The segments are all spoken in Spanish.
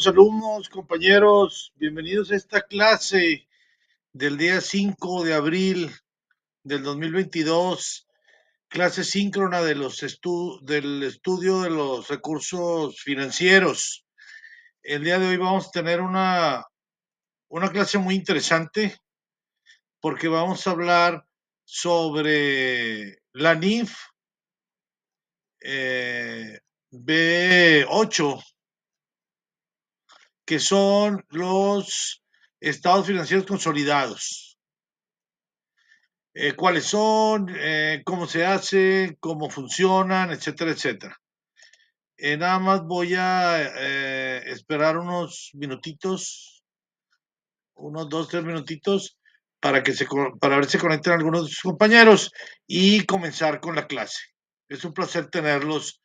Alumnos, compañeros, bienvenidos a esta clase del día 5 de abril del 2022, clase síncrona de del estudio de los recursos financieros. El día de hoy vamos a tener una clase muy interesante porque vamos a hablar sobre la NIF B8, que son los estados financieros consolidados. Cuáles son, cómo se hace, cómo funcionan, etcétera, etcétera. Nada más voy a esperar unos minutitos, unos 2, 3 minutitos, para ver si se conectan algunos de sus compañeros y comenzar con la clase. Es un placer tenerlos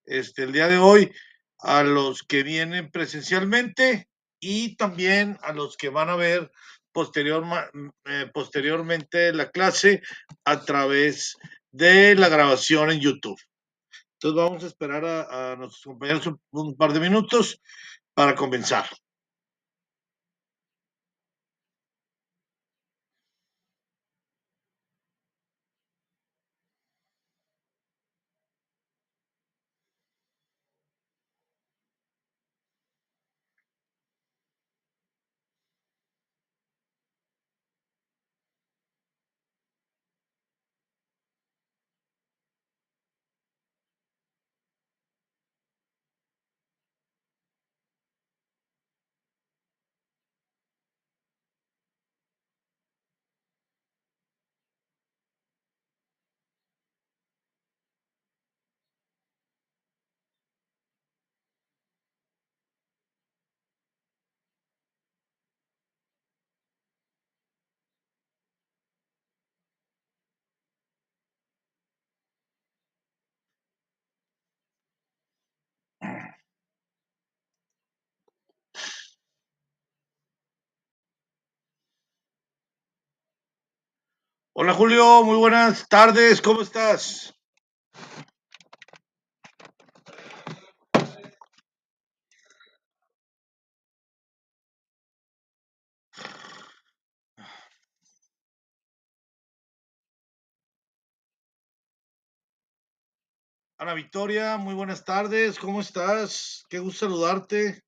el día de hoy, a los que vienen presencialmente y también a los que van a ver posteriormente la clase a través de la grabación en YouTube. Entonces vamos a esperar a nuestros compañeros un par de minutos para comenzar. Hola Julio, muy buenas tardes, ¿cómo estás? Ana Victoria, muy buenas tardes, ¿cómo estás? Qué gusto saludarte.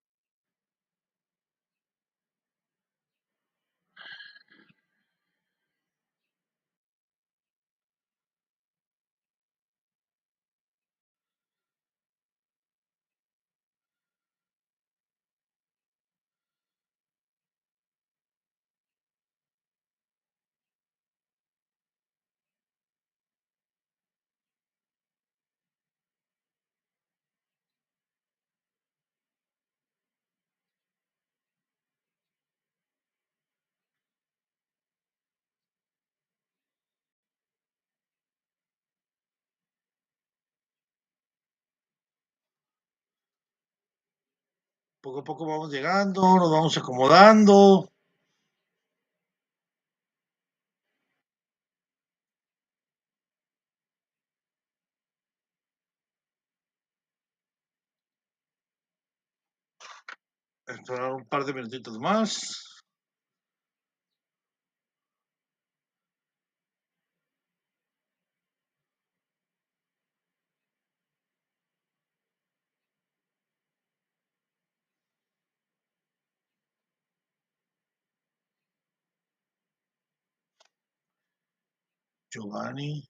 Poco a poco vamos llegando, nos vamos acomodando. Esperar un par de minutitos más. Giovanni.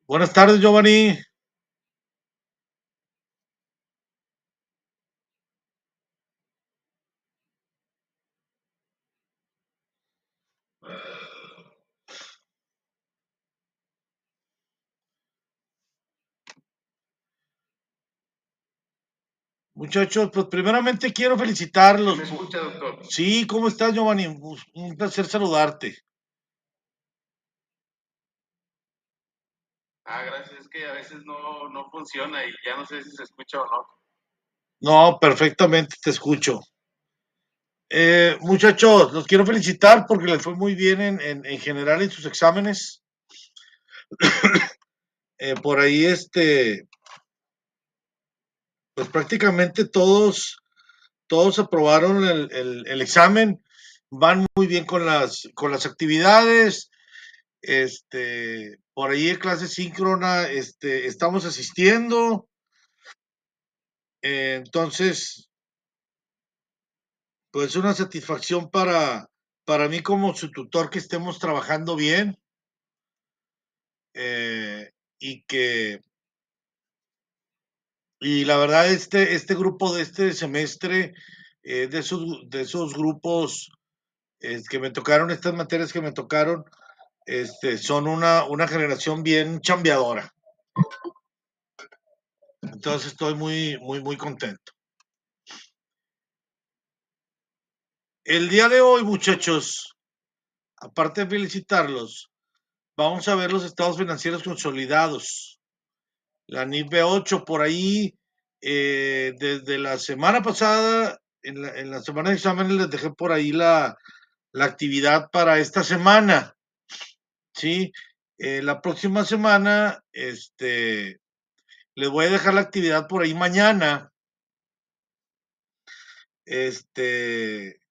Buenas tardes, Giovanni. Muchachos, pues primeramente quiero felicitarlos. ¿Me escucha, doctor? Sí, ¿cómo estás, Giovanni? Un placer saludarte. Gracias, es que a veces no funciona y ya no sé si se escucha o no. No, perfectamente te escucho. Muchachos, los quiero felicitar porque les fue muy bien en general en sus exámenes. Por ahí, pues prácticamente todos aprobaron el examen, van muy bien con las actividades. Por ahí en clase síncrona, estamos asistiendo. Entonces, pues una satisfacción para mí como su tutor que estemos trabajando bien, eh, y que, y la verdad, este grupo de este semestre, de esos grupos que me tocaron, estas materias que me tocaron, son una generación bien chambeadora. Entonces estoy muy, muy, muy contento. El día de hoy, muchachos, aparte de felicitarlos, vamos a ver los estados financieros consolidados. La NIF B8 por ahí, desde la semana pasada, en la semana de exámenes les dejé por ahí la actividad para esta semana, ¿sí? La próxima semana, les voy a dejar la actividad por ahí mañana, este,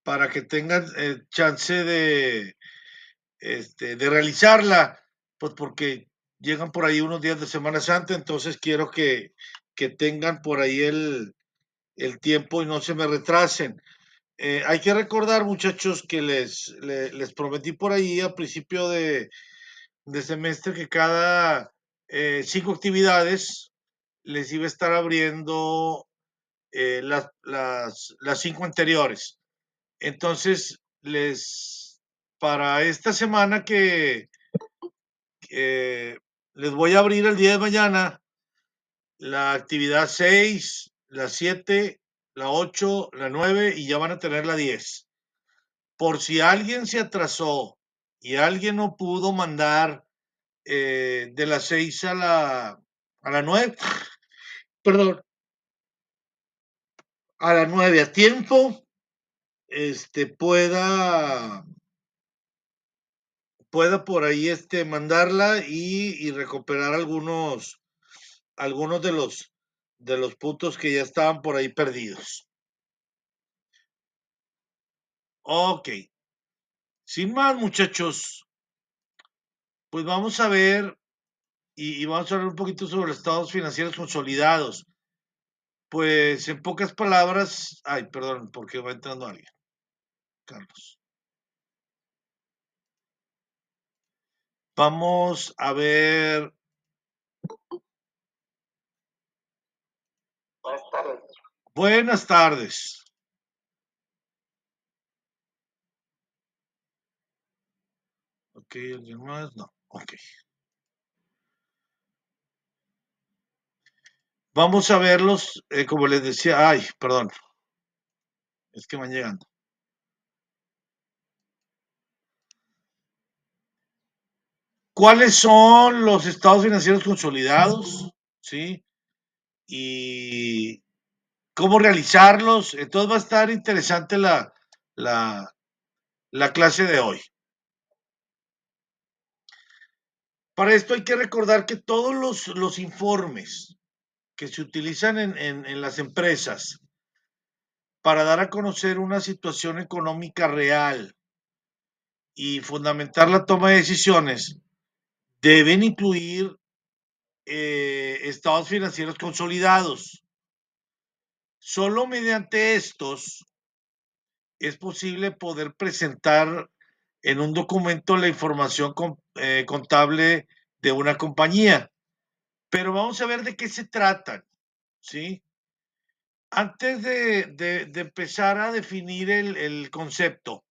para que tengan chance de realizarla, pues porque llegan por ahí unos días de Semana Santa, entonces quiero que tengan por ahí el tiempo y no se me retrasen. Hay que recordar, muchachos, que les prometí por ahí a principio de semestre que cada 5 actividades les iba a estar abriendo las 5 anteriores. Entonces, para esta semana que les voy a abrir el día de mañana la actividad 6, la 7, la 8, la 9 y ya van a tener la 10. Por si alguien se atrasó y alguien no pudo mandar de la 6 a la 9, perdón, a la 9 a tiempo, pueda por ahí mandarla y recuperar algunos de los puntos que ya estaban por ahí perdidos. Ok, sin más, muchachos, pues vamos a ver y vamos a hablar un poquito sobre los estados financieros consolidados. Pues en pocas palabras, ay, perdón, porque va entrando alguien, Carlos. Vamos a ver. Buenas tardes. Buenas tardes. Ok, ¿alguien más? No, ok. Vamos a verlos, como les decía, ay, perdón, es que van llegando. ¿Cuáles son los estados financieros consolidados? ¿Sí? Y cómo realizarlos. Entonces va a estar interesante la, la clase de hoy. Para esto hay que recordar que todos los informes que se utilizan en las empresas para dar a conocer una situación económica real y fundamentar la toma de decisiones deben incluir estados financieros consolidados. Solo mediante estos es posible poder presentar en un documento la información contable de una compañía. Pero vamos a ver de qué se tratan, ¿sí? Antes de empezar a definir el concepto,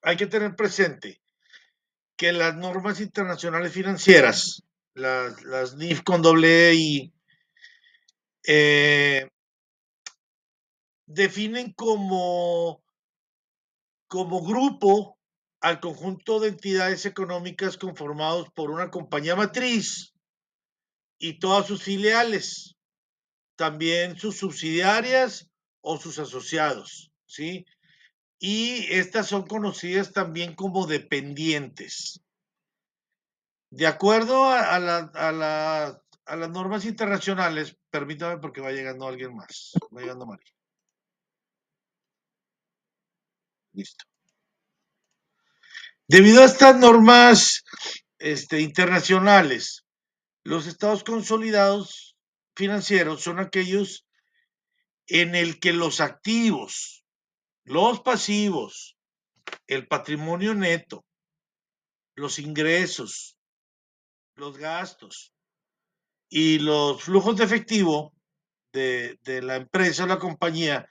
hay que tener presente que las normas internacionales financieras, las NIF con doble I, eh, definen como grupo al conjunto de entidades económicas conformados por una compañía matriz y todas sus filiales, también sus subsidiarias o sus asociados, ¿sí? Y estas son conocidas también como dependientes. De acuerdo a las normas internacionales, permítame porque va llegando alguien más, va llegando María. Listo. Debido a estas normas internacionales, los estados consolidados financieros son aquellos en el que los activos, los pasivos, el patrimonio neto, los ingresos, los gastos y los flujos de efectivo de la empresa o la compañía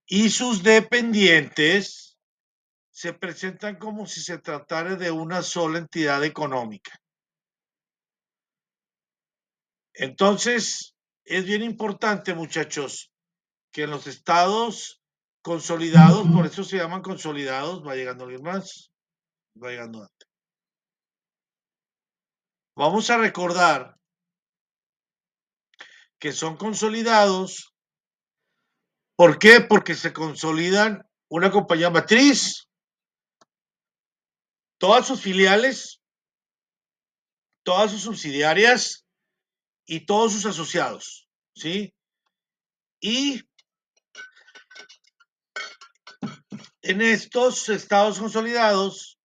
y sus dependientes se presentan como si se tratara de una sola entidad económica. Entonces, es bien importante, muchachos, que en los estados consolidados, por eso se llaman consolidados, va llegando alguien más, va llegando antes. Vamos a recordar que son consolidados. ¿Por qué? Porque se consolidan una compañía matriz, todas sus filiales, todas sus subsidiarias y todos sus asociados, ¿sí? Y en estos estados consolidados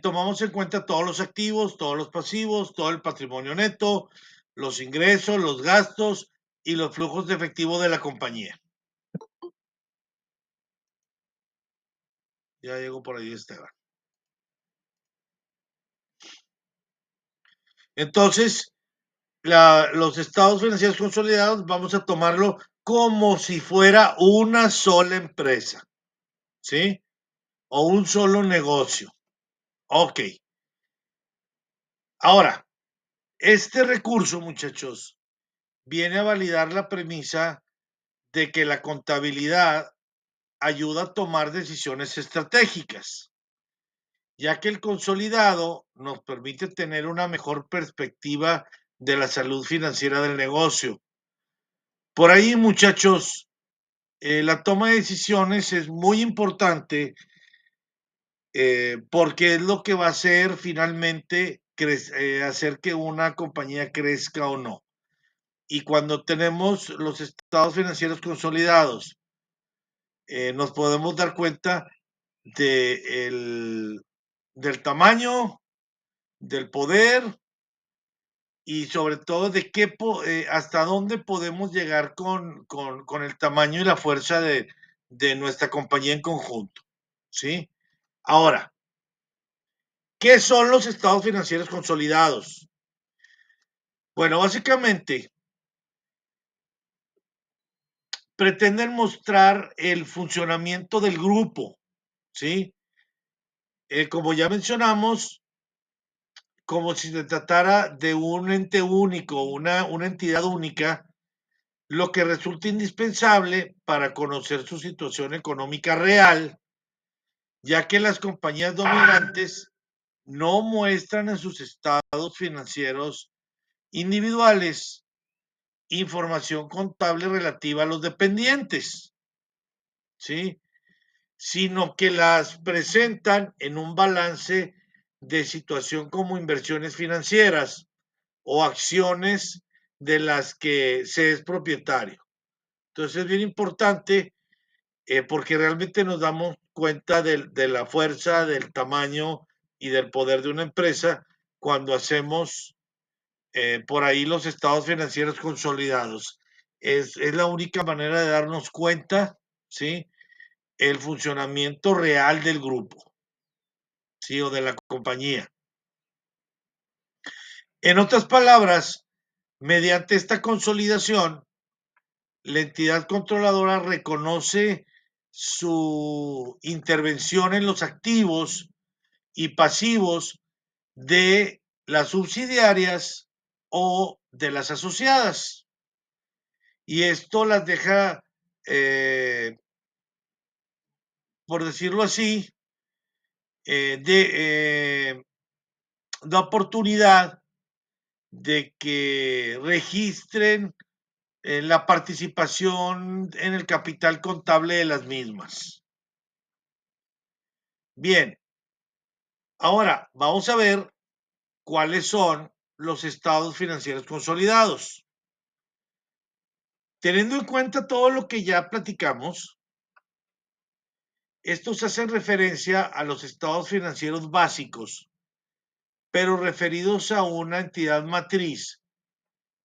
tomamos en cuenta todos los activos, todos los pasivos, todo el patrimonio neto, los ingresos, los gastos y los flujos de efectivo de la compañía. Ya llegó por ahí Esteban. Entonces, los estados financieros consolidados vamos a tomarlo como si fuera una sola empresa, ¿sí? O un solo negocio. Ok. Ahora, este recurso, muchachos, viene a validar la premisa de que la contabilidad ayuda a tomar decisiones estratégicas, ya que el consolidado nos permite tener una mejor perspectiva de la salud financiera del negocio. Por ahí, muchachos, la toma de decisiones es muy importante porque es lo que va a hacer finalmente hacer que una compañía crezca o no. Y cuando tenemos los estados financieros consolidados, nos podemos dar cuenta de del tamaño, del poder y sobre todo de hasta dónde podemos llegar con el tamaño y la fuerza de nuestra compañía en conjunto. ¿Sí? Ahora, ¿qué son los estados financieros consolidados? Bueno, básicamente pretenden mostrar el funcionamiento del grupo, ¿sí? Como ya mencionamos, como si se tratara de un ente único, una entidad única, lo que resulta indispensable para conocer su situación económica real, ya que las compañías dominantes no muestran en sus estados financieros individuales información contable relativa a los dependientes, ¿sí? Sino que las presentan en un balance de situación como inversiones financieras o acciones de las que se es propietario. Entonces es bien importante porque realmente nos damos cuenta de la fuerza, del tamaño y del poder de una empresa cuando hacemos por ahí los estados financieros consolidados. Es la única manera de darnos cuenta, ¿sí? El funcionamiento real del grupo, ¿sí? O de la compañía. En otras palabras, mediante esta consolidación, la entidad controladora reconoce su intervención en los activos y pasivos de las subsidiarias o de las asociadas. Y esto las deja, por decirlo así, da oportunidad de que registren la participación en el capital contable de las mismas. Bien, ahora vamos a ver cuáles son los estados financieros consolidados. Teniendo en cuenta todo lo que ya platicamos, estos hacen referencia a los estados financieros básicos, pero referidos a una entidad matriz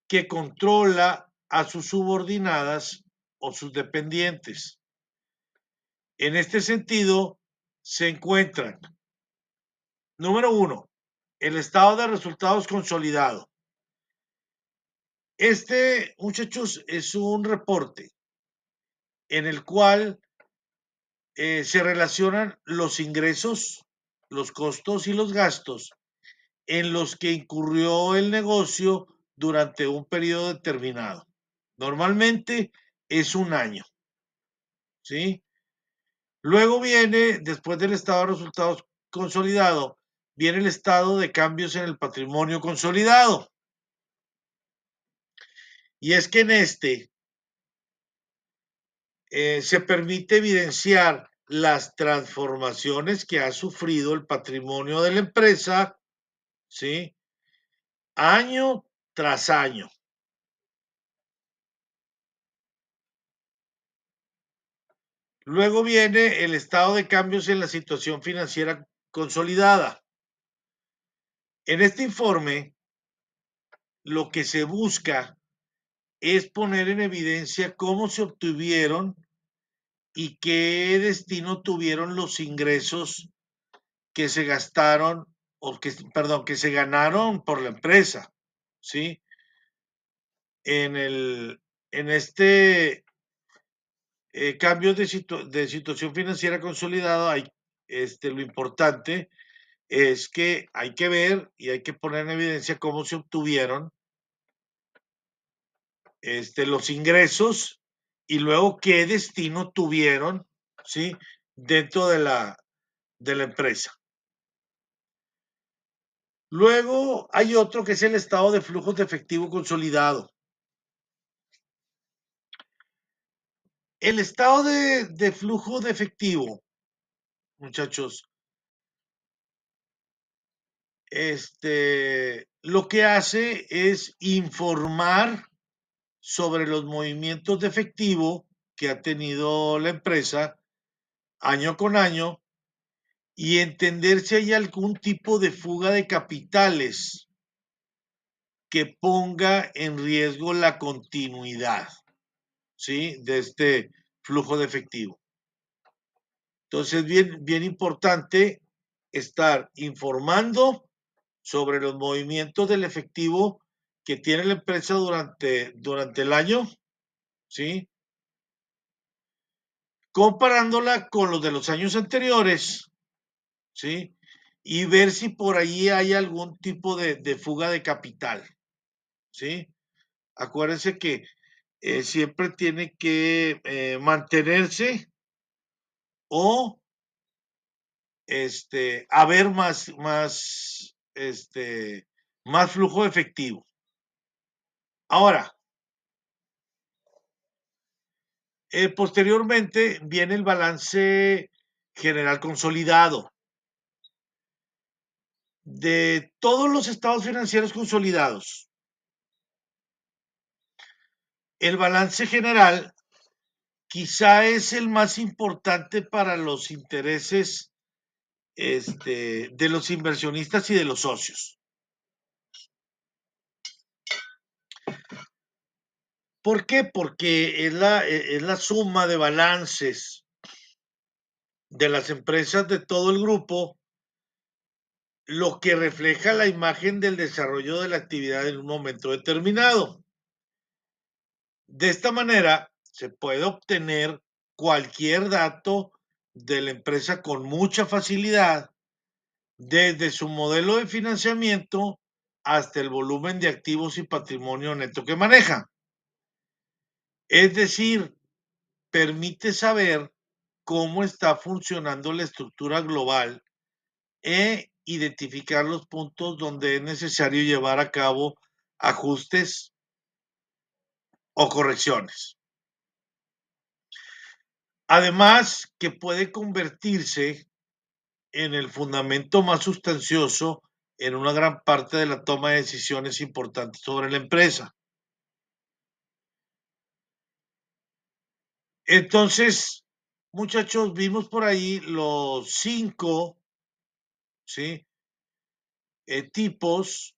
que controla a sus subordinadas o sus dependientes. En este sentido, se encuentran, número uno, el estado de resultados consolidado. Este, muchachos, es un reporte en el cual se relacionan los ingresos, los costos y los gastos en los que incurrió el negocio durante un periodo determinado. Normalmente es un año, ¿sí? Luego viene, después del estado de resultados consolidado, viene el estado de cambios en el patrimonio consolidado. Y es que en este se permite evidenciar las transformaciones que ha sufrido el patrimonio de la empresa, ¿sí? Año tras año. Luego viene el estado de cambios en la situación financiera consolidada. En este informe, lo que se busca es poner en evidencia cómo se obtuvieron y qué destino tuvieron los ingresos que se gastaron o que, perdón, que se ganaron por la empresa, ¿sí? En este cambios de situación financiera consolidada, hay, lo importante es que hay que ver y hay que poner en evidencia cómo se obtuvieron los ingresos y luego qué destino tuvieron, ¿sí? Dentro de la empresa. Luego hay otro que es el estado de flujos de efectivo consolidado. El estado de flujo de efectivo, muchachos, lo que hace es informar sobre los movimientos de efectivo que ha tenido la empresa año con año y entender si hay algún tipo de fuga de capitales que ponga en riesgo la continuidad, ¿sí? De este flujo de efectivo. Entonces, bien importante estar informando sobre los movimientos del efectivo que tiene la empresa durante el año, ¿sí? Comparándola con los de los años anteriores, ¿sí? Y ver si por ahí hay algún tipo de fuga de capital, ¿sí? Acuérdense que siempre tiene que mantenerse o haber más flujo efectivo. Ahora, posteriormente viene el balance general consolidado. De todos los estados financieros consolidados, el balance general quizá es el más importante para los intereses de los inversionistas y de los socios. ¿Por qué? Porque es la suma de balances de las empresas de todo el grupo lo que refleja la imagen del desarrollo de la actividad en un momento determinado. De esta manera, se puede obtener cualquier dato de la empresa con mucha facilidad, desde su modelo de financiamiento hasta el volumen de activos y patrimonio neto que maneja. Es decir, permite saber cómo está funcionando la estructura global e identificar los puntos donde es necesario llevar a cabo ajustes o correcciones. Además, que puede convertirse en el fundamento más sustancioso en una gran parte de la toma de decisiones importantes sobre la empresa. Entonces, muchachos, vimos por ahí los 5, ¿sí? Tipos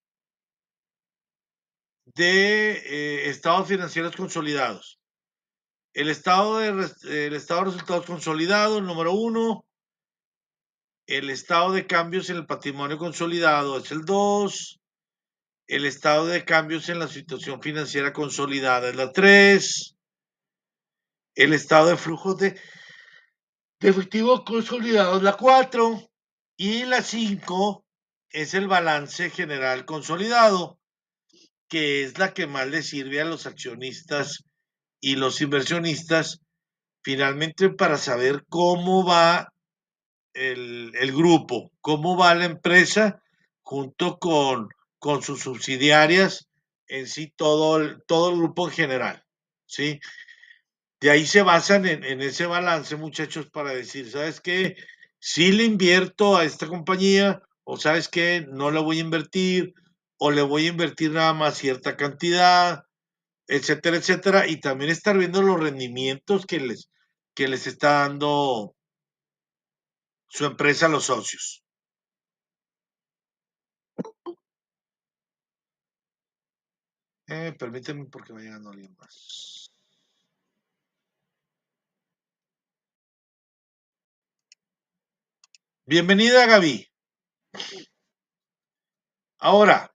de estados financieros consolidados. El estado de resultados consolidados, número 1. El estado de cambios en el patrimonio consolidado es el 2. El estado de cambios en la situación financiera consolidada es la 3. El estado de flujos de efectivo consolidado es la 4. Y la 5 es el balance general consolidado, que es la que más le sirve a los accionistas y los inversionistas finalmente para saber cómo va el grupo, cómo va la empresa junto con sus subsidiarias, en sí todo el grupo en general, ¿sí? De ahí se basan en ese balance, muchachos, para decir, ¿sabes qué? Sí le invierto a esta compañía, o ¿sabes qué? No le voy a invertir, o le voy a invertir nada más cierta cantidad, etcétera, etcétera, y también estar viendo los rendimientos que les está dando su empresa a los socios. Permíteme porque va llegando alguien más. Bienvenida, Gaby. Ahora,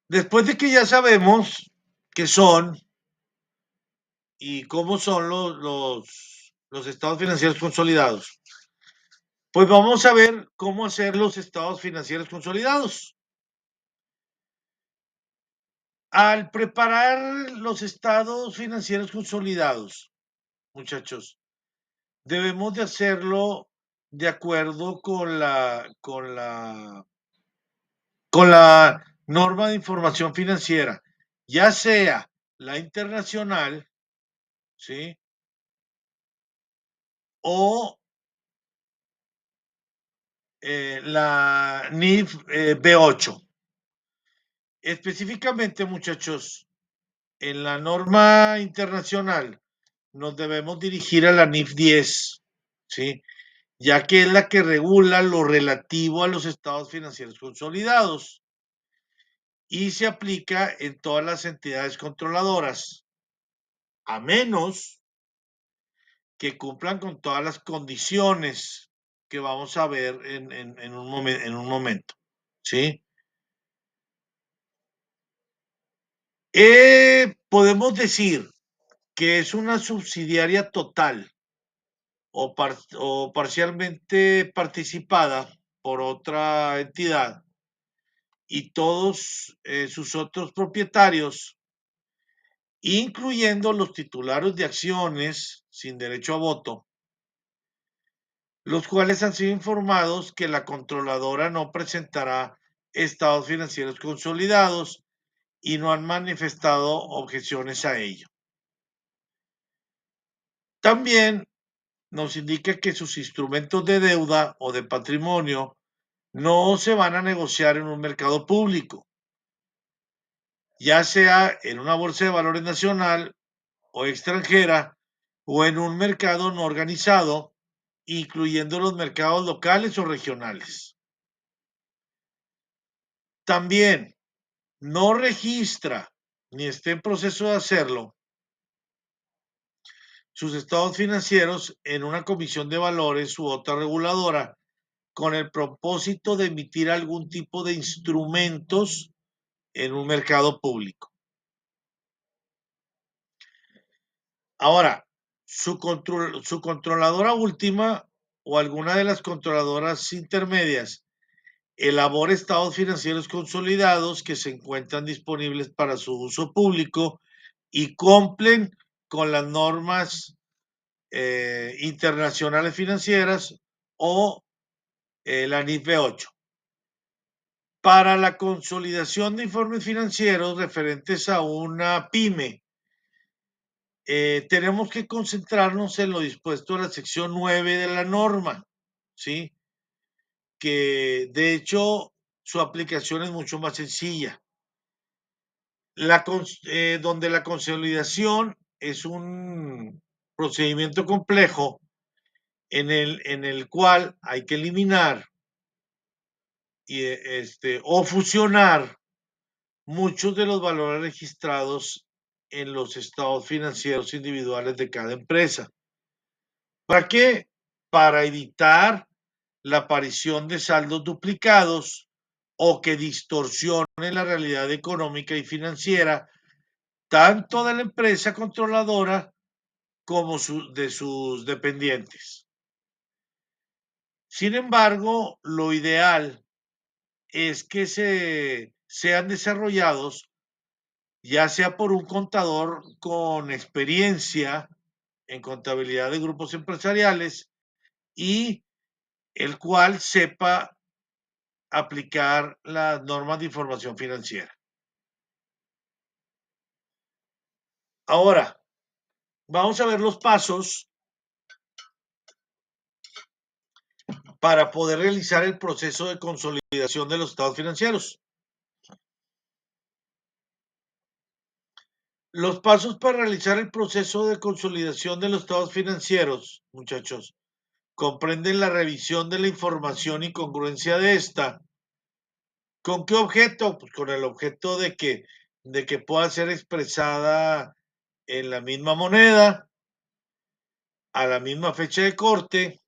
después de que ya sabemos qué son y cómo son los estados financieros consolidados, pues vamos a ver cómo hacer los estados financieros consolidados. Al preparar los estados financieros consolidados, muchachos, debemos de hacerlo de acuerdo con la norma de información financiera, ya sea la internacional, ¿sí? O la NIF B8. Específicamente, muchachos, en la norma internacional nos debemos dirigir a la NIF 10, ¿sí? Ya que es la que regula lo relativo a los estados financieros consolidados y se aplica en todas las entidades controladoras, a menos que cumplan con todas las condiciones que vamos a ver en un momento, ¿sí? Podemos decir que es una subsidiaria total o parcialmente participada por otra entidad y todos sus otros propietarios, incluyendo los titulares de acciones sin derecho a voto, los cuales han sido informados que la controladora no presentará estados financieros consolidados y no han manifestado objeciones a ello. También nos indica que sus instrumentos de deuda o de patrimonio no se van a negociar en un mercado público, ya sea en una bolsa de valores nacional o extranjera o en un mercado no organizado, incluyendo los mercados locales o regionales. También no registra ni esté en proceso de hacerlo sus estados financieros en una comisión de valores u otra reguladora con el propósito de emitir algún tipo de instrumentos en un mercado público. Ahora, su controladora última o alguna de las controladoras intermedias elabora estados financieros consolidados que se encuentran disponibles para su uso público y cumplen con las normas internacionales financieras o la NIF 8. Para la consolidación de informes financieros referentes a una pyme, tenemos que concentrarnos en lo dispuesto en la sección 9 de la norma, ¿sí? Que de hecho su aplicación es mucho más sencilla. Donde la consolidación es un procedimiento complejo en el cual hay que eliminar o fusionar muchos de los valores registrados en los estados financieros individuales de cada empresa. ¿Para qué? Para evitar la aparición de saldos duplicados o que distorsionen la realidad económica y financiera tanto de la empresa controladora como de sus dependientes. Sin embargo, lo ideal es que sean desarrollados ya sea por un contador con experiencia en contabilidad de grupos empresariales y el cual sepa aplicar las normas de información financiera. Ahora, vamos a ver los pasos para poder realizar el proceso de consolidación de los estados financieros. Los pasos para realizar el proceso de consolidación de los estados financieros, muchachos, comprenden la revisión de la información y congruencia de esta. ¿Con qué objeto? Pues con el objeto de que pueda ser expresada en la misma moneda, a la misma fecha de corte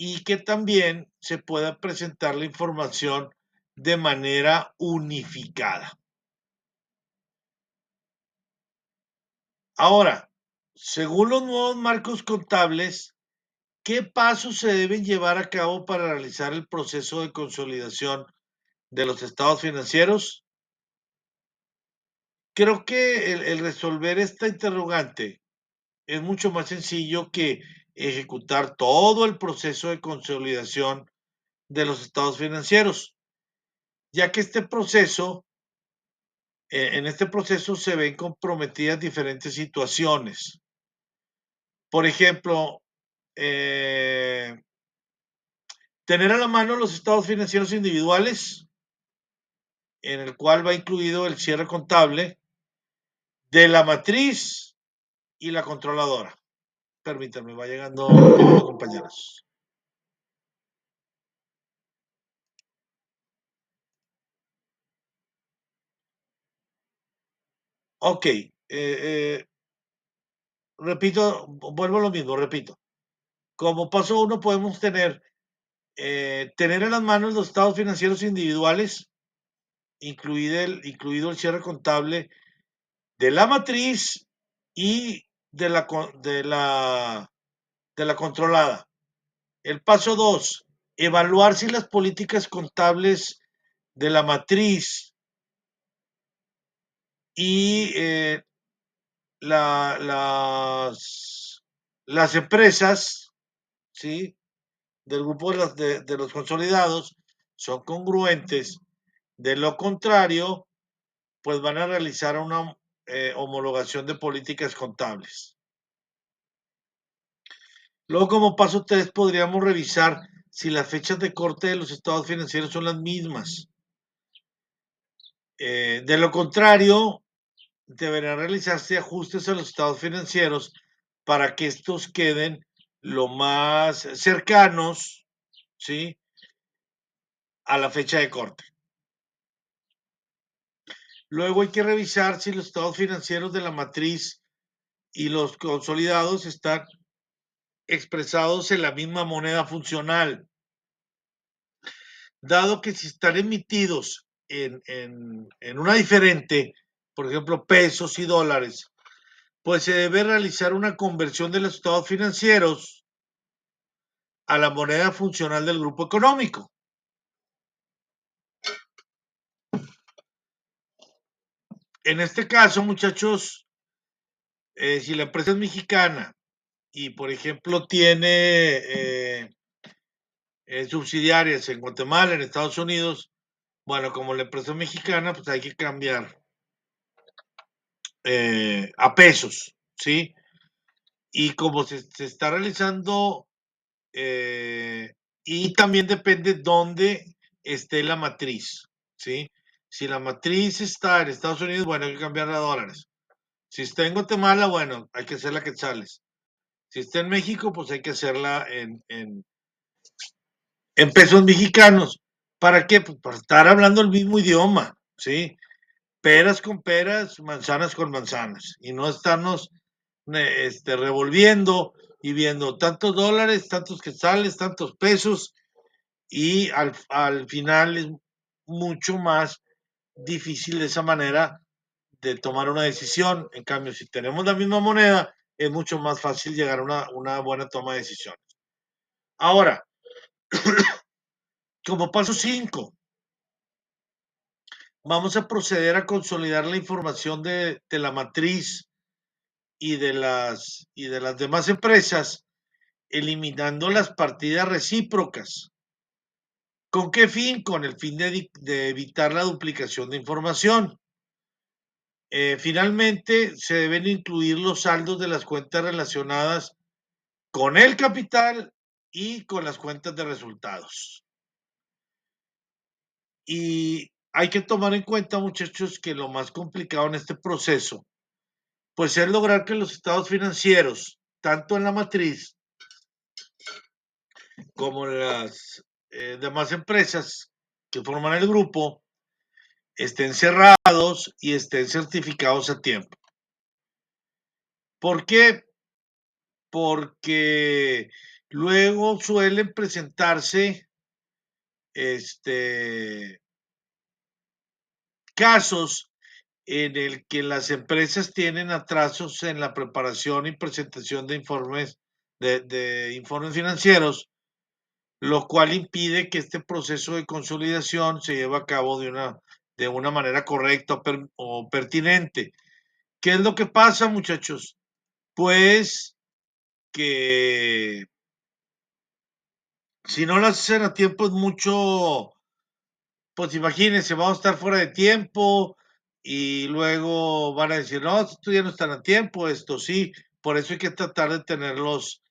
y que también se pueda presentar la información de manera unificada. Ahora, según los nuevos marcos contables, ¿qué pasos se deben llevar a cabo para realizar el proceso de consolidación de los estados financieros? Creo que el resolver esta interrogante es mucho más sencillo que ejecutar todo el proceso de consolidación de los estados financieros, ya que en este proceso se ven comprometidas diferentes situaciones. Por ejemplo, tener a la mano los estados financieros individuales, en el cual va incluido el cierre contable de la matriz y la controladora. Permítanme, va llegando compañeros. Ok, repito, vuelvo a lo mismo, repito. Como paso uno podemos tener en las manos los estados financieros individuales, incluido el cierre contable de la matriz y de la controlada. El paso 2, evaluar si las políticas contables de la matriz y las empresas, ¿sí? Del grupo de los consolidados son congruentes. De lo contrario, pues van a realizar una homologación de políticas contables. Luego, como paso 3, podríamos revisar si las fechas de corte de los estados financieros son las mismas. De lo contrario, deberán realizarse ajustes a los estados financieros para que estos queden lo más cercanos, ¿sí?, a la fecha de corte. Luego hay que revisar si los estados financieros de la matriz y los consolidados están expresados en la misma moneda funcional, dado que si están emitidos en una diferente, por ejemplo, pesos y dólares, pues se debe realizar una conversión de los estados financieros a la moneda funcional del grupo económico. En este caso, muchachos, si la empresa es mexicana y, por ejemplo, tiene subsidiarias en Guatemala, en Estados Unidos, Bueno, como la empresa es mexicana, pues hay que cambiar a pesos, ¿sí? Y como se está realizando, eh, y también depende dónde esté la matriz, ¿sí? Si la matriz está en Estados Unidos, bueno, hay que cambiarla a dólares. Si está en Guatemala, bueno, hay que hacerla quetzales. Si está en México, pues hay que hacerla en pesos mexicanos. ¿Para qué? Pues para estar hablando el mismo idioma, ¿sí? Peras con peras, manzanas con manzanas. Y no estarnos revolviendo y viendo tantos dólares, tantos quetzales, tantos pesos, y al final es mucho más difícil de esa manera de tomar una decisión. En cambio, si tenemos la misma moneda, es mucho más fácil llegar a una buena toma de decisiones. Ahora, como paso 5, vamos a proceder a consolidar la información de la matriz y de las demás empresas, eliminando las partidas recíprocas. ¿Con qué fin? Con el fin de evitar la duplicación de información. Finalmente, se deben incluir los saldos de las cuentas relacionadas con el capital y con las cuentas de resultados. Y hay que tomar en cuenta, muchachos, que lo más complicado en este proceso, pues es lograr que los estados financieros, tanto en la matriz como en las demás empresas que forman el grupo, estén cerrados y estén certificados a tiempo. ¿Por qué? Porque luego suelen presentarse casos en el que las empresas tienen atrasos en la preparación y presentación de informes financieros, lo cual impide que este proceso de consolidación se lleve a cabo de una manera correcta o pertinente. ¿Qué es lo que pasa, muchachos? Pues que si no lo hacen a tiempo es mucho, pues imagínense, vamos a estar fuera de tiempo y luego van a decir, no, esto ya no están a tiempo, esto sí, por eso hay que tratar de tenerlos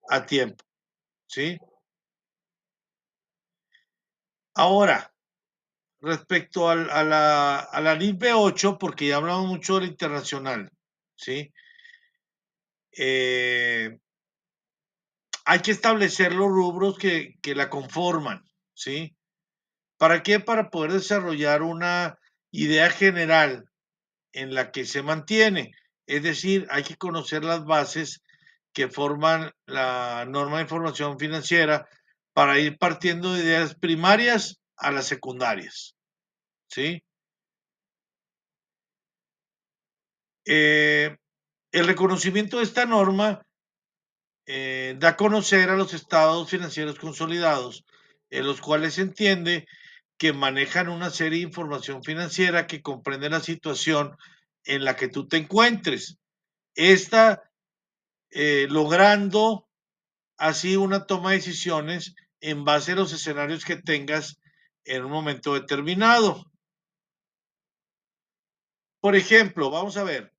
a tiempo, ¿sí? Ahora, respecto a la NIF B8, porque ya hablamos mucho del internacional, ¿sí? Hay que establecer los rubros que la conforman, ¿sí? ¿Para qué? Para poder desarrollar una idea general en la que se mantiene. Es decir, hay que conocer las bases que forman la norma de información financiera para ir partiendo de ideas primarias a las secundarias, ¿sí? El reconocimiento de esta norma da a conocer a los estados financieros consolidados, en los cuales se entiende que manejan una serie de información financiera que comprende la situación en la que tú te encuentres. Esta logrando así una toma de decisiones en base a los escenarios que tengas en un momento determinado. Por ejemplo, vamos a ver,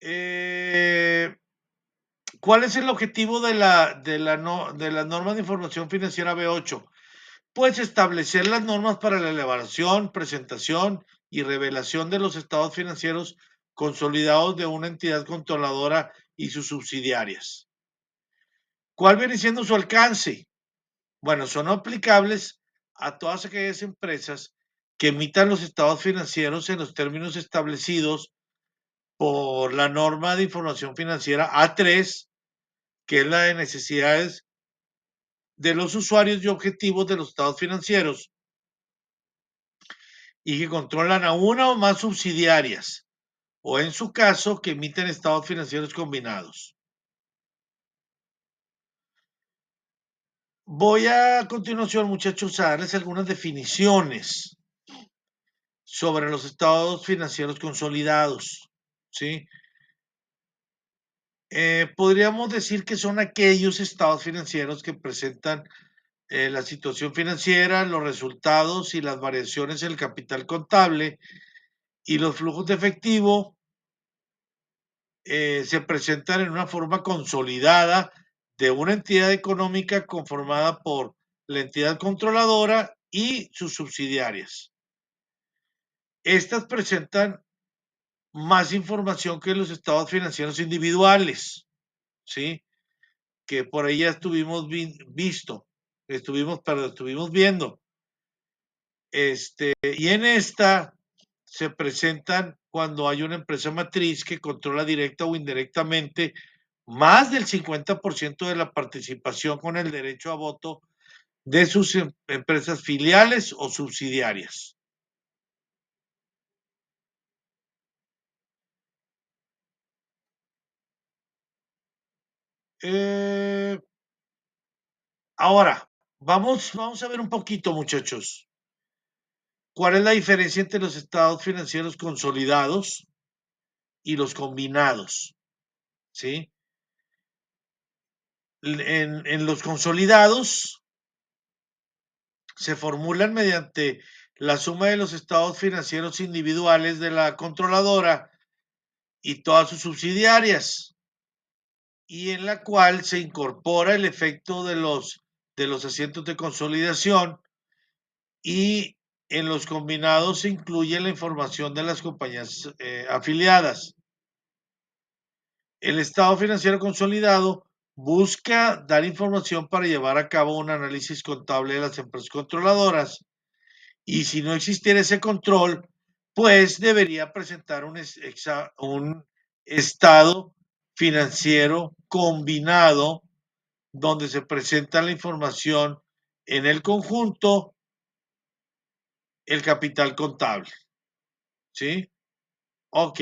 eh, ¿cuál es el objetivo de las normas de información financiera B8? Pues establecer las normas para la elaboración, presentación y revelación de los estados financieros consolidados de una entidad controladora y sus subsidiarias. ¿Cuál viene siendo su alcance? Bueno, son aplicables a todas aquellas empresas que emitan los estados financieros en los términos establecidos por la norma de información financiera A3, que es la de necesidades de los usuarios y objetivos de los estados financieros, y que controlan a una o más subsidiarias, o en su caso, que emiten estados financieros combinados. Voy a continuación, muchachos, a darles algunas definiciones sobre los estados financieros consolidados, ¿sí? Podríamos decir que son aquellos estados financieros que presentan la situación financiera, los resultados y las variaciones en el capital contable y los flujos de efectivo se presentan en una forma consolidada de una entidad económica conformada por la entidad controladora y sus subsidiarias. Estas presentan más información que los estados financieros individuales, ¿sí? Que por ahí ya estuvimos estuvimos viendo. Y en esta se presentan cuando hay una empresa matriz que controla directa o indirectamente más del 50% de la participación con el derecho a voto de sus empresas filiales o subsidiarias. Ahora, vamos a ver un poquito, muchachos. ¿Cuál es la diferencia entre los estados financieros consolidados y los combinados? ¿Sí? En los consolidados se formulan mediante la suma de los estados financieros individuales de la controladora y todas sus subsidiarias, y en la cual se incorpora el efecto de los asientos de consolidación, y en los combinados se incluye la información de las compañías afiliadas. El estado financiero consolidado busca dar información para llevar a cabo un análisis contable de las empresas controladoras, y si no existiera ese control, pues debería presentar un estado financiero combinado donde se presenta la información en el conjunto, el capital contable. ¿Sí? Ok.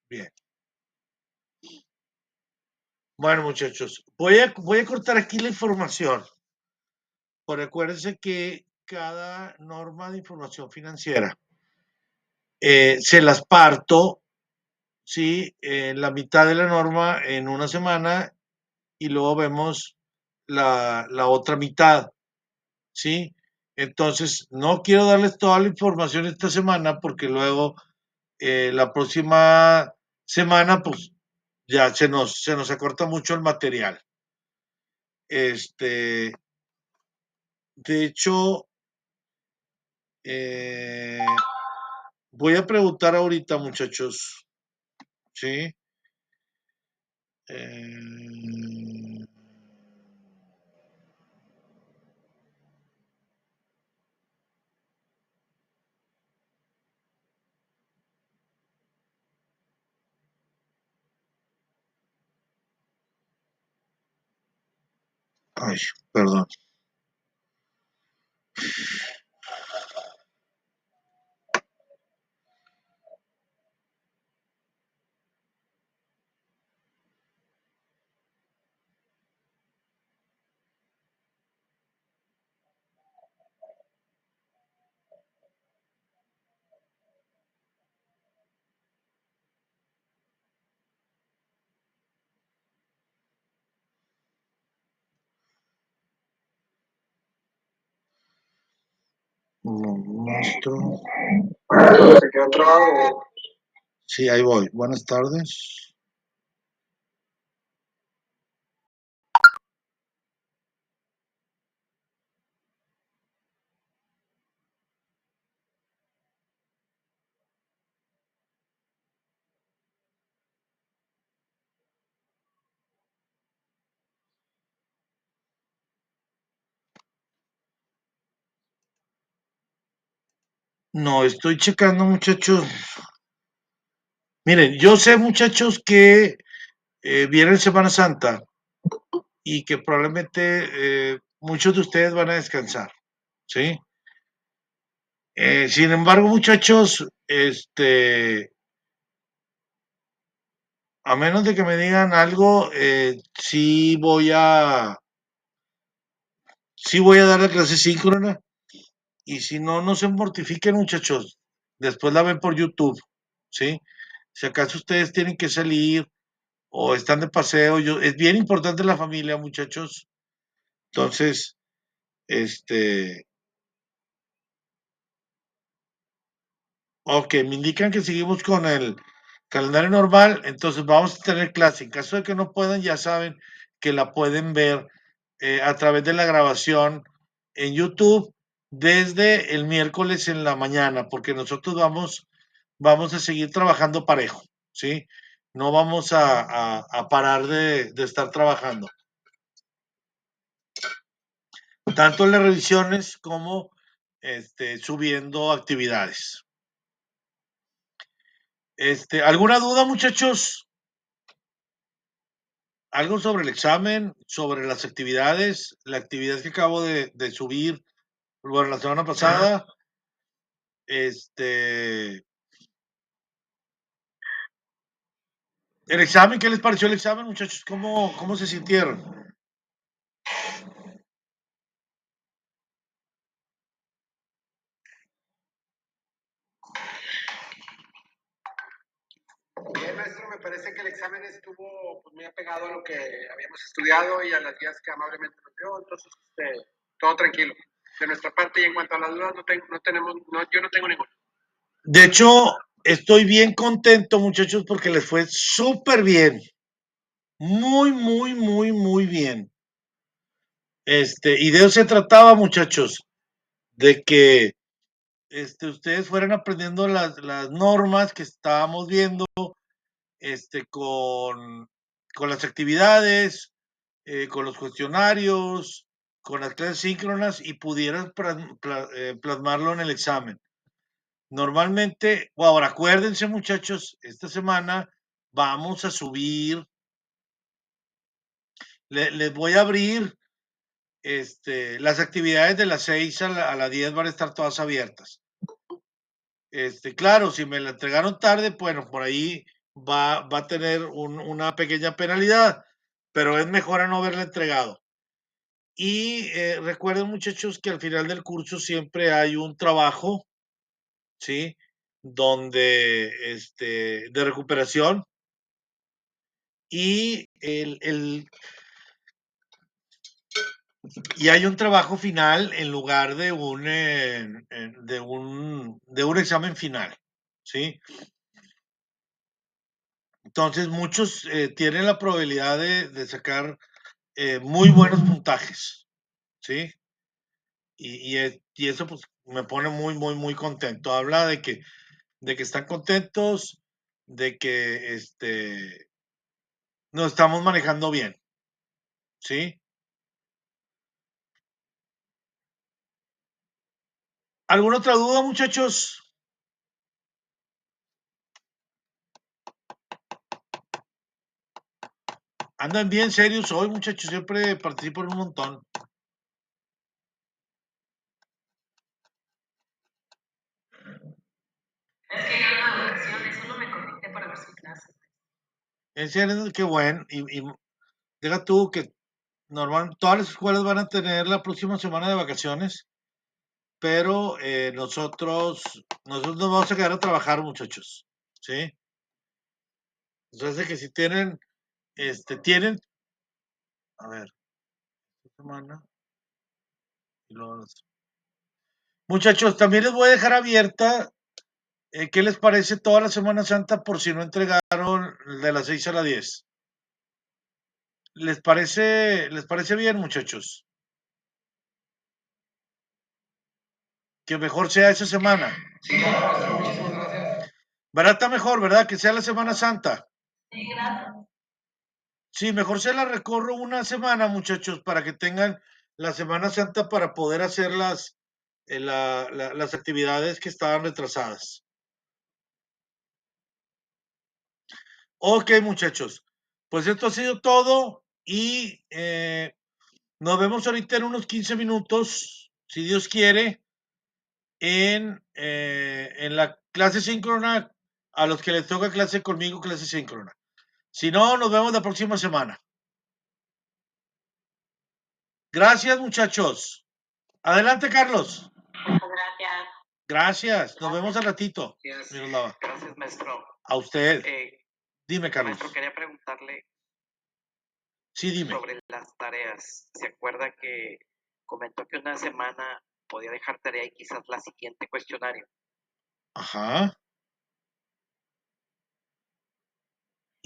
Bien. Bueno, muchachos, voy a cortar aquí la información. Pero acuérdense que cada norma de información financiera se las parto, ¿sí? La mitad de la norma en una semana y luego vemos la otra mitad, ¿sí? Entonces, no quiero darles toda la información esta semana porque luego la próxima semana, pues ya se nos acorta mucho el material. De hecho, voy a preguntar ahorita, muchachos, ¿sí? Eh, ay, perdón. Nuestro. Se quedó trabado. Sí, ahí voy. Buenas tardes. No, estoy checando, muchachos. Miren, yo sé, muchachos, que viene Semana Santa y que probablemente muchos de ustedes van a descansar, ¿sí? Sin embargo, muchachos, A menos de que me digan algo, sí voy a dar la clase síncrona. Y si no, no se mortifiquen, muchachos. Después la ven por YouTube, ¿sí? Si acaso ustedes tienen que salir o están de paseo, es bien importante la familia, muchachos. Entonces, este, ok, me indican que seguimos con el calendario normal, entonces vamos a tener clase. En caso de que no puedan, ya saben que la pueden ver a través de la grabación en YouTube desde el miércoles en la mañana, porque nosotros vamos a seguir trabajando parejo, ¿sí? No vamos a parar de estar trabajando, tanto en las revisiones como subiendo actividades. ¿Alguna duda, muchachos? Algo sobre el examen, sobre las actividades, la actividad que acabo de subir, bueno, la semana pasada, este, el examen, ¿qué les pareció el examen, muchachos? ¿Cómo se sintieron? Bien, maestro, me parece que el examen estuvo pues, muy apegado a lo que habíamos estudiado y a las guías que amablemente nos dio, entonces todo tranquilo. De nuestra parte y en cuanto a las dudas, yo no tengo ninguna. De hecho, estoy bien contento, muchachos, porque les fue súper bien. Muy, muy, muy, muy bien. Y de eso se trataba, muchachos, de que ustedes fueran aprendiendo las normas que estábamos viendo, con las actividades, con los cuestionarios, con las clases síncronas y pudieran plasmarlo en el examen. Normalmente, ahora acuérdense, muchachos, esta semana vamos a subir, les voy a abrir las actividades de las 6 a las 10 van a estar todas abiertas. Claro, si me la entregaron tarde, bueno, por ahí va a tener una pequeña penalidad, pero es mejor a no haberla entregado. Y recuerden, muchachos, que al final del curso siempre hay un trabajo, ¿sí? Donde, de recuperación y y hay un trabajo final en lugar de un examen final, ¿sí? Entonces, muchos tienen la probabilidad de sacar muy buenos puntajes, ¿sí? Y eso pues me pone muy, muy, muy contento. Habla de que están contentos, de que nos estamos manejando bien, ¿sí? ¿Alguna otra duda, muchachos? Andan bien serios hoy, muchachos. Siempre participo en un montón. Es que yo ando de vacaciones, solo me conecté para ver su clase. En serio, qué bueno. Y deja tú que todas las escuelas van a tener la próxima semana de vacaciones, pero nosotros nos vamos a quedar a trabajar, muchachos. ¿Sí? Entonces, que si tienen, a ver, esta semana, y luego muchachos, también les voy a dejar abierta, ¿qué les parece toda la Semana Santa por si no entregaron de las 6 a las 10? ¿Les parece bien, muchachos? Que mejor sea esa semana. Sí, claro, maestro, muchísimas gracias. ¿Verdad? Está mejor, ¿verdad? Que sea la Semana Santa. Sí, gracias. Sí, mejor se la recorro una semana, muchachos, para que tengan la Semana Santa para poder hacer las actividades que estaban retrasadas. Ok, muchachos. Pues esto ha sido todo y nos vemos ahorita en unos 15 minutos, si Dios quiere, en la clase síncrona, a los que les toca clase conmigo, clase síncrona. Si no, nos vemos la próxima semana. Gracias, muchachos. Adelante, Carlos. Gracias. Gracias. Nos vemos al ratito. Miroslava. Gracias, maestro. A usted. Dime, Maestro, Carlos. quería preguntarle Sí, dime. sobre las tareas. ¿Se acuerda que comentó que una semana podía dejar tarea y quizás la siguiente cuestionario? Ajá.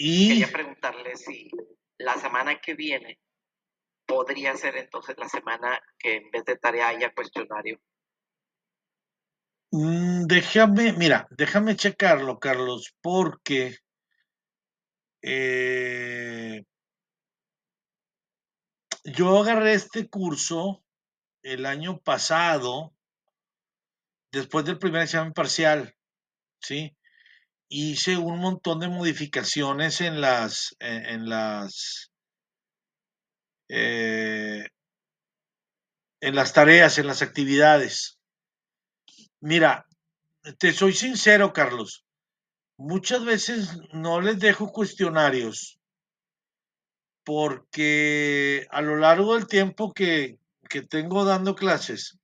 Y Quería preguntarle si la semana que viene podría ser entonces la semana que en vez de tarea haya cuestionario. déjame checarlo, Carlos, porque yo agarré este curso el año pasado, después del primer examen parcial, ¿sí? Hice un montón de modificaciones eh, en las tareas, en las actividades. Mira, te soy sincero, Carlos. Muchas veces no les dejo cuestionarios porque a lo largo del tiempo que tengo dando clases,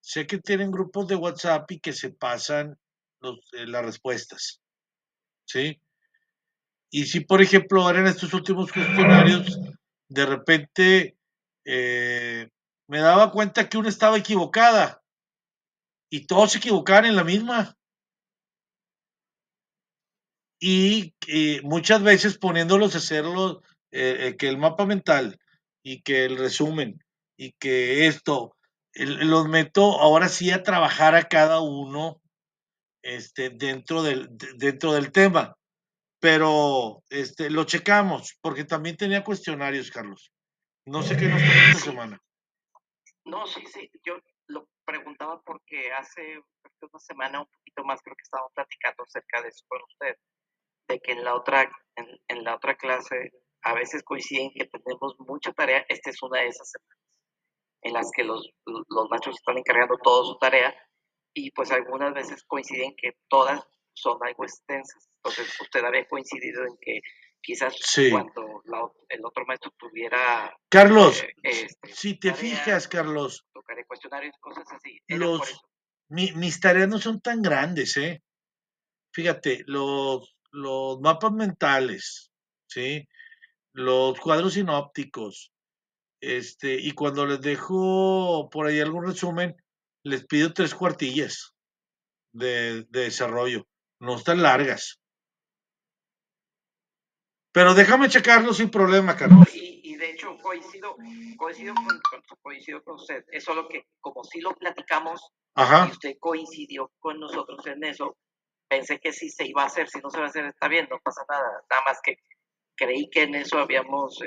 sé que tienen grupos de WhatsApp y que se pasan las respuestas, ¿sí? Y si, por ejemplo, ahora en estos últimos cuestionarios, de repente me daba cuenta que una estaba equivocada y todos se equivocaban en la misma. Y muchas veces poniéndolos a hacerlo, que el mapa mental y que el resumen y que esto, los meto ahora sí a trabajar a cada uno dentro del tema. Pero lo checamos, porque también tenía cuestionarios, Carlos. No sé qué nos toca esta Sí, semana. no, sí, yo lo preguntaba porque hace creo que una semana, un poquito más, creo que estábamos platicando acerca de eso con usted, de que en la otra clase a veces coinciden que tenemos mucha tarea. Esta es una de esas semanas en las que los maestros están encargando toda su tarea y pues algunas veces coinciden que todas son algo extensas. Entonces usted había coincidido en que quizás Sí. cuando el otro maestro tuviera Carlos, si te tareas, fijas, Carlos, tocaré cuestionarios, cosas así. Era por eso. mis tareas no son tan grandes, ¿eh? Fíjate, los mapas mentales, ¿sí? Los cuadros sinópticos, y cuando les dejo por ahí algún resumen, les pido 3 cuartillas de desarrollo, no están largas. Pero déjame checarlo sin problema, Carlos. Y de hecho coincido con usted. Es solo que como sí lo platicamos Ajá. y usted coincidió con nosotros en eso, pensé que sí se iba a hacer. Si no se va a hacer, está bien, no pasa nada. Nada más que creí que en eso habíamos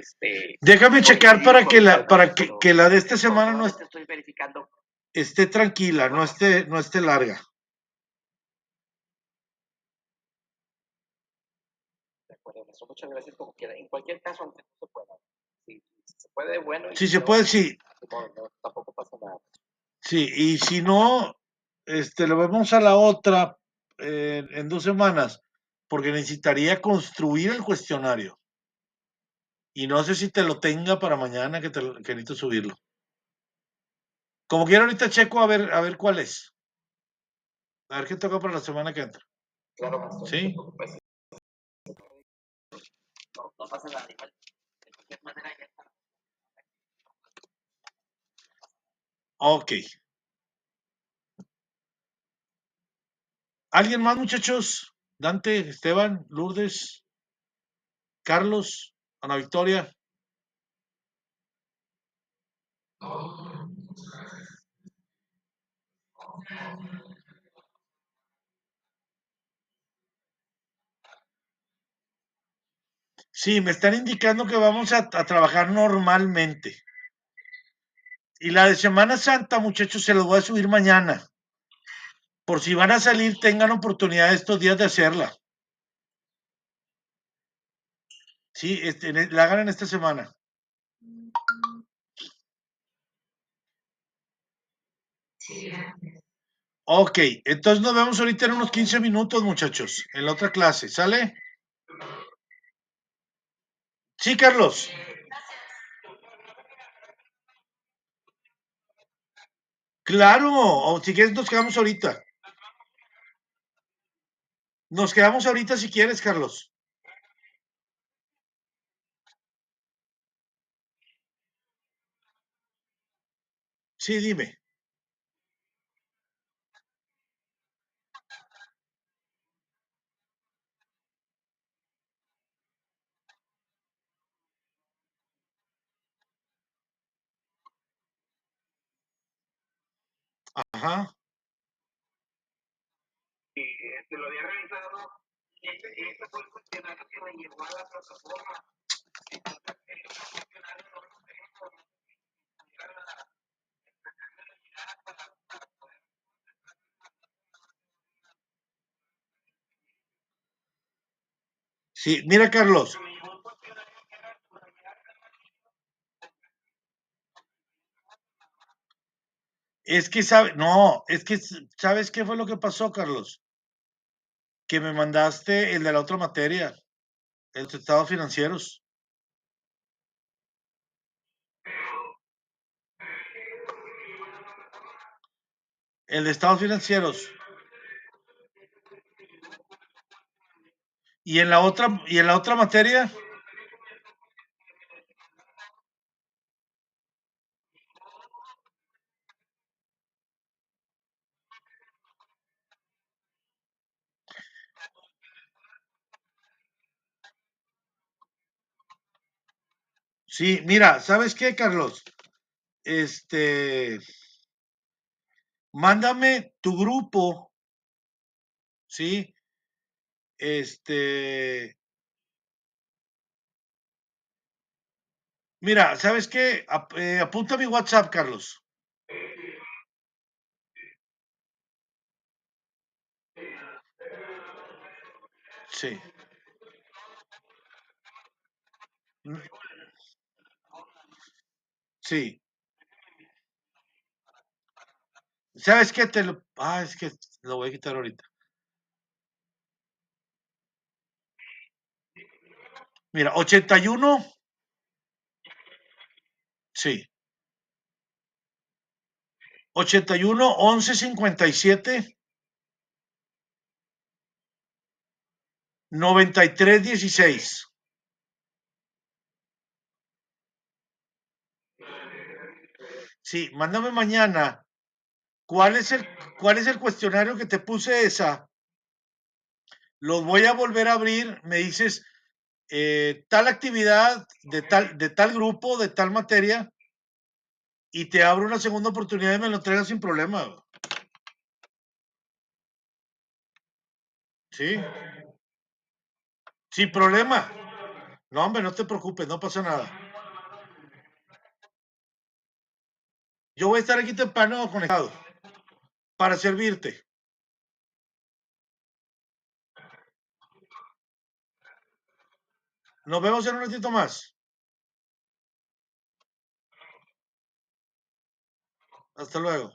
déjame checar para con que usted, que la de esta semana no estoy verificando. esté tranquila, no esté larga. De acuerdo, maestro, muchas gracias como quiera. En cualquier caso, aunque no se pueda. Si se puede, bueno. Y Si si se no, puede, sí. no, tampoco pasa nada. Sí, y si no, lo vamos a la otra en 2 semanas, porque necesitaría construir el cuestionario. Y no sé si te lo tenga para mañana, que necesito subirlo. Como quiero ahorita checo a ver cuál es. A ver qué toca para la semana que entra. Claro, maestro. ¿Sí? Pues, no pasa nada. De cualquier manera, ya está. Ok. ¿Alguien más, muchachos? Dante, Esteban, Lourdes, Carlos, Ana Victoria. Sí, me están indicando que vamos a trabajar normalmente. Y la de Semana Santa, muchachos, se los voy a subir mañana. Por si van a salir, tengan oportunidad estos días de hacerla. Sí, la hagan en esta semana. Ok, entonces nos vemos ahorita en unos 15 minutos, muchachos, en la otra clase. ¿Sale? Sí, Carlos. Claro, o si quieres nos quedamos ahorita. Nos quedamos ahorita si quieres, Carlos. Sí, dime. Ajá. Y lo había revisado. Ese fue el cuestionario que me llevó a la plataforma. Sí, mira, Carlos. Es que no, es que ¿sabes qué fue lo que pasó, Carlos? Que me mandaste el de la otra materia, los estados financieros. El de estados financieros. Y en la otra materia, sí, mira, ¿sabes qué, Carlos? Este, mándame tu grupo, ¿sí? Este, mira, ¿sabes qué? Apunta mi WhatsApp, Carlos. Sí. Sí. ¿Sabes qué? Es que lo voy a quitar ahorita. Mira, 81, sí. 81 11 57 93 16. Sí, mándame mañana. ¿Cuál es el, cuál es el cuestionario que te puse esa? Los voy a volver a abrir. Me dices tal actividad de tal grupo, de tal materia, y te abro una segunda oportunidad y me lo entregas sin problema. ¿Sí? Sin problema. No, hombre, no te preocupes, no pasa nada. Yo voy a estar aquí temprano conectado para servirte. Nos vemos en un ratito más. Hasta luego.